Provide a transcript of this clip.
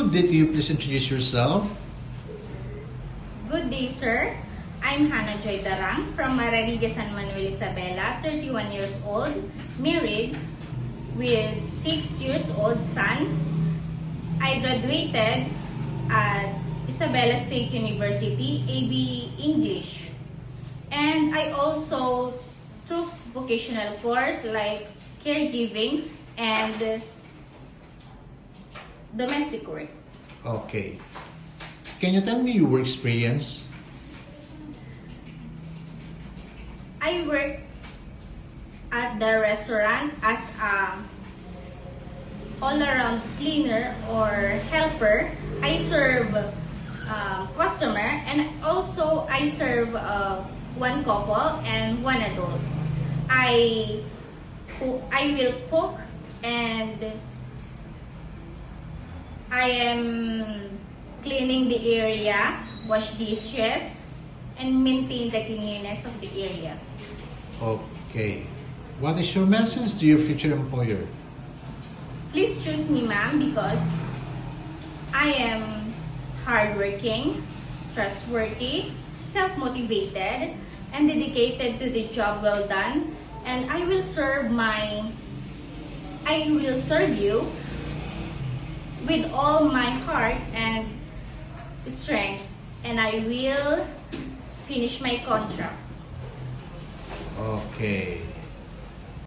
Good day to you. Please introduce yourself. Good day, sir. I'm Hannah Joy Darang from Marariga, San Manuel, Isabela, 31 years old, married, with 6 years old son. I graduated at Isabela State University, AB English. And I also took vocational course like caregiving and domestic work. Okay. Can you tell me your work experience? I work at the restaurant as a all-around cleaner or helper. I serve customer, and also I serve one couple and one adult. I will cook, and I am cleaning the area, wash dishes, and maintain the cleanliness of the area. Okay. What is your message to your future employer? Please choose me, ma'am, because I am hardworking, trustworthy, self-motivated, and dedicated to the job well done. And I will serve you with all my heart and strength, and I will finish my contract. Okay.